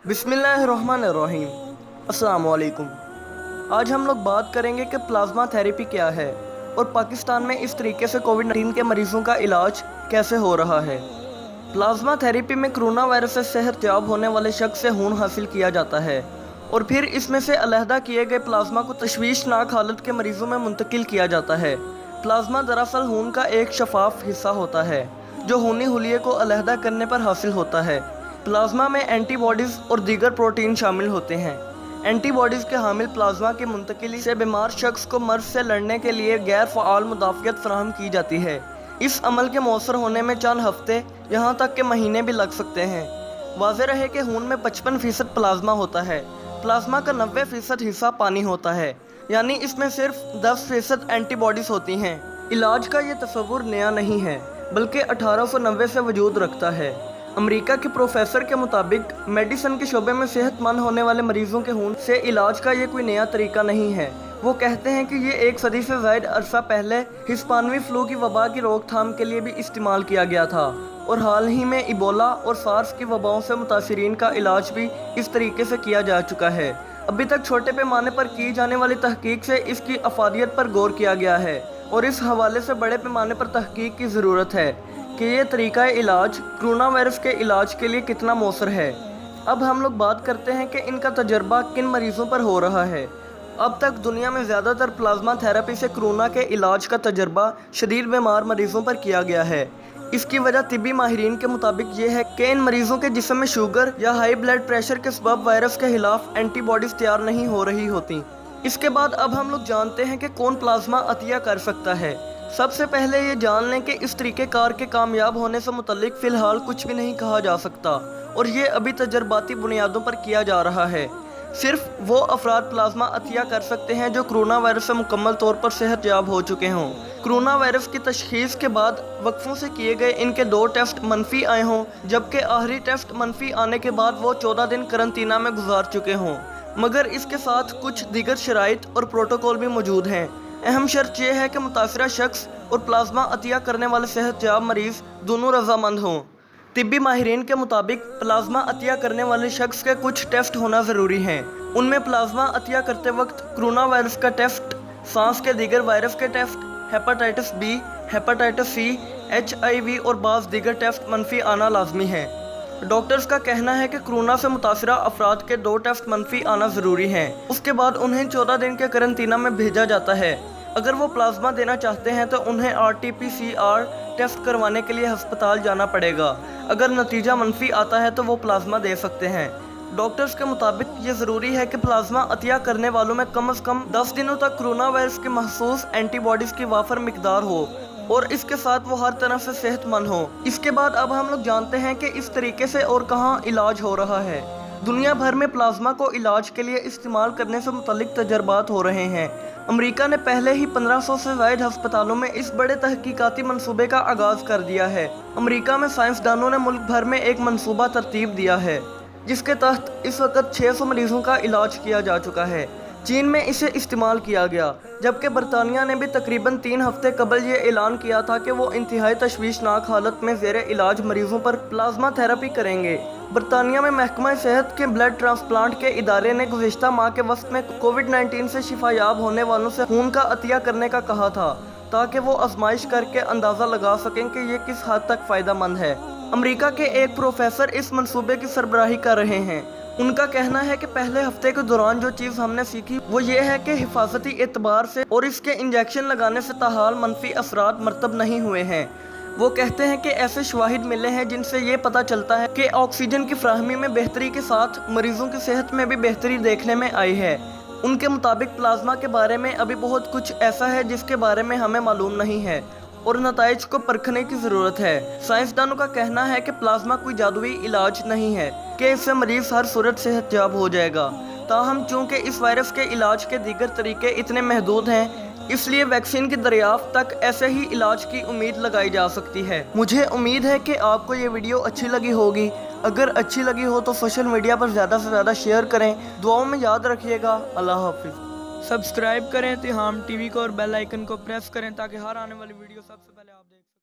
बिस्मिल्लाहिर्रहमानिर्रहीम। अस्सलाम वालेकुम। आज हम लोग बात करेंगे कि प्लाज्मा थेरेपी क्या है और पाकिस्तान में इस तरीके से कोविड-19 के मरीज़ों का इलाज कैसे हो रहा है। प्लाज्मा थेरेपी में कोरोना वायरस से सेहतयाब होने वाले शख्स से खून हासिल किया जाता है और फिर इसमें से अलहदा किए गए प्लाज्मा को तशवीशनाक हालत के मरीज़ों में मुंतकिल किया जाता है। प्लाज्मा दरअसल खून का एक शफाफ हिस्सा होता है जो खूनी हुलिये को अलहदा करने पर हासिल होता है। प्लाज्मा में एंटीबॉडीज़ और दीगर प्रोटीन शामिल होते हैं। एंटीबॉडीज़ के हामिल प्लाज्मा की मुंतकिली से बीमार शख्स को मर्ज से लड़ने के लिए गैर फ़आल मुदाफ़ियत फराहम की जाती है। इस अमल के मौसर होने में चंद हफ्ते यहाँ तक के महीने भी लग सकते हैं। वाज़ेह रहे कि खून में 55% प्लाज्मा होता है। प्लाज्मा का 90% हिस्सा पानी होता है, यानी इसमें सिर्फ 10% एंटीबॉडीज़ होती हैं। इलाज का ये तस्वुर नया नहीं है, बल्कि 1890 से वजूद रखता है। अमेरिका के प्रोफेसर के मुताबिक मेडिसिन के शोबे में सेहतमंद होने वाले मरीजों के खून से इलाज का ये कोई नया तरीका नहीं है। वो कहते हैं कि ये 1 सदी से ज़ायद अरसा पहले हिस्पानवी फ्लू की वबा की रोकथाम के लिए भी इस्तेमाल किया गया था और हाल ही में इबोला और सार्स की वबाओं से मुतासिरीन का इलाज भी इस तरीके से किया जा चुका है। अभी तक छोटे पैमाने पर की जाने वाली तहकीक से इसकी अफादियत पर गौर किया गया है और इस हवाले से बड़े पैमाने पर तहकीक की ज़रूरत है कि ये तरीका इलाज कोरोना वायरस के इलाज के लिए कितना मौसर है। अब हम लोग बात करते हैं कि इनका तजर्बा किन मरीज़ों पर हो रहा है। अब तक दुनिया में ज़्यादातर प्लाज्मा थेरेपी से कोरोना के इलाज का तजर्बा शदीद बीमार मरीज़ों पर किया गया है। इसकी वजह तिब्बी माहिरीन के मुताबिक ये है कि इन मरीज़ों के जिस्म में शुगर या हाई ब्लड प्रेशर के सबब वायरस के खिलाफ एंटीबॉडीज़ तैयार नहीं हो रही होती। इसके बाद अब हम लोग जानते हैं कि कौन प्लाज्मा अतिया कर सकता है। सबसे पहले ये जान लें कि इस तरीक़ेकार के कामयाब होने से मुतल्लिक फ़िलहाल कुछ भी नहीं कहा जा सकता और ये अभी तजर्बाती बुनियादों पर किया जा रहा है। सिर्फ वो अफराद प्लाज्मा अतिया कर सकते हैं जो कोरोना वायरस से मुकम्मल तौर पर सेहतयाब हो चुके हों, कोरोना वायरस की तशख़ीस के बाद वक्फ़ों से किए गए इनके 2 टेस्ट मनफी आए हों, जबकि आखिरी टेस्ट मनफी आने के बाद वो 14 दिन करंतना में गुजार चुके हों। मगर इसके साथ कुछ दीगर शराइत और प्रोटोकॉल भी मौजूद हैं। अहम शर्त यह है कि मुतासिरा शख्स और प्लाज्मा अतिया करने वाले सेहतयाब मरीज़ दोनों रजामंद हों। तिब्बी माहिरीन के मुताबिक प्लाज्मा अतिया करने वाले शख्स के कुछ टेस्ट होना ज़रूरी हैं। उनमें प्लाज्मा अतिया करते वक्त कोरोना वायरस का टेस्ट, सांस के दीगर वायरस के test, hepatitis B, hepatitis C, HIV और बाज़ दीगर टेस्ट मनफी आना लाजमी है। डॉक्टर्स का कहना है कि कोरोना से मुतासिरा अफराद के 2 टेस्ट मनफी आना ज़रूरी है। उसके बाद उन्हें 14 दिन के करंतना में भेजा जाता है। अगर वो प्लाज्मा देना चाहते हैं तो उन्हें RT-PCR टेस्ट करवाने के लिए हस्पताल जाना पड़ेगा। अगर नतीजा मनफी आता है तो वो प्लाज्मा दे सकते हैं। डॉक्टर्स के मुताबिक ये ज़रूरी है कि प्लाज्मा अतिया करने वालों में कम से कम 10 दिनों तक कोरोना वायरस की महसूस एंटीबॉडीज़ की वाफर मिकदार हो और इसके साथ वो हर तरह से सेहतमंद हो। इसके बाद अब हम लोग जानते हैं कि इस तरीके से और कहाँ इलाज हो रहा है। दुनिया भर में प्लाज्मा को इलाज के लिए इस्तेमाल करने से मुतल्लिक तजर्बात हो रहे हैं। अमेरिका ने पहले ही 1500 से ज़ायद हस्पतालों में इस बड़े तहकीकाती मंसूबे का आगाज़ कर दिया है। अमेरिका में साइंसदानों ने मुल्क भर में एक मंसूबा तरतीब दिया है जिसके तहत इस वक्त 600 मरीज़ों का इलाज किया जा चुका है। चीन में इसे इस्तेमाल किया गया, जबकि बरतानिया ने भी तकरीबन 3 हफ्ते कबल ये ऐलान किया था कि वो इंतहाई तशवीशनाक हालत में ज़ेरे इलाज मरीज़ों पर प्लाज्मा थेरेपी करेंगे। बरतानिया में महकमा सेहत के ब्लड ट्रांसप्लांट के इदारे ने गुज़िश्ता माह के वक्त में कोविड-19 से शिफायाब होने वालों से खून का अतिया करने का कहा था, ताकि वो आजमाइश करके अंदाज़ा लगा सकें कि ये किस हद तक फ़ायदा मंद है। अमेरिका के एक प्रोफेसर इस मंसूबे की सरबराही कर रहे हैं। उनका कहना है कि पहले हफ्ते के दौरान जो चीज़ हमने सीखी वो ये है कि हिफाजती एतबार से और इसके इंजेक्शन लगाने से ताहाल मनफी असरात मरतब नहीं हुए हैं। वो कहते हैं कि ऐसे शवाहिद मिले हैं जिनसे ये पता चलता है कि ऑक्सीजन की फ्राहमी में बेहतरी के साथ मरीज़ों की सेहत में भी बेहतरी देखने में आई है। उनके मुताबिक प्लाज्मा के बारे में अभी बहुत कुछ ऐसा है जिसके बारे में हमें मालूम नहीं है और नताइज को परखने की ज़रूरत है। साइंसदानों का कहना है कि प्लाज्मा कोई जादुई इलाज नहीं है कि इससे मरीज़ हर सूरत सेहतयाब हो जाएगा। ताहम चूँकि इस वायरस के इलाज के दीगर तरीके इतने महदूद हैं, इसलिए वैक्सीन की दरियाफ्त तक ऐसे ही इलाज की उम्मीद लगाई जा सकती है। मुझे उम्मीद है कि आपको ये वीडियो अच्छी लगी होगी। अगर अच्छी लगी हो तो सोशल मीडिया पर ज़्यादा से ज़्यादा शेयर करें। दुआओं में याद रखिएगा। अल्लाह हाफिज़। सब्सक्राइब करें तिहाम TV को और बेल आइकन को प्रेस करें ताकि हर आने वाली वीडियो सबसे पहले आप देख सकें।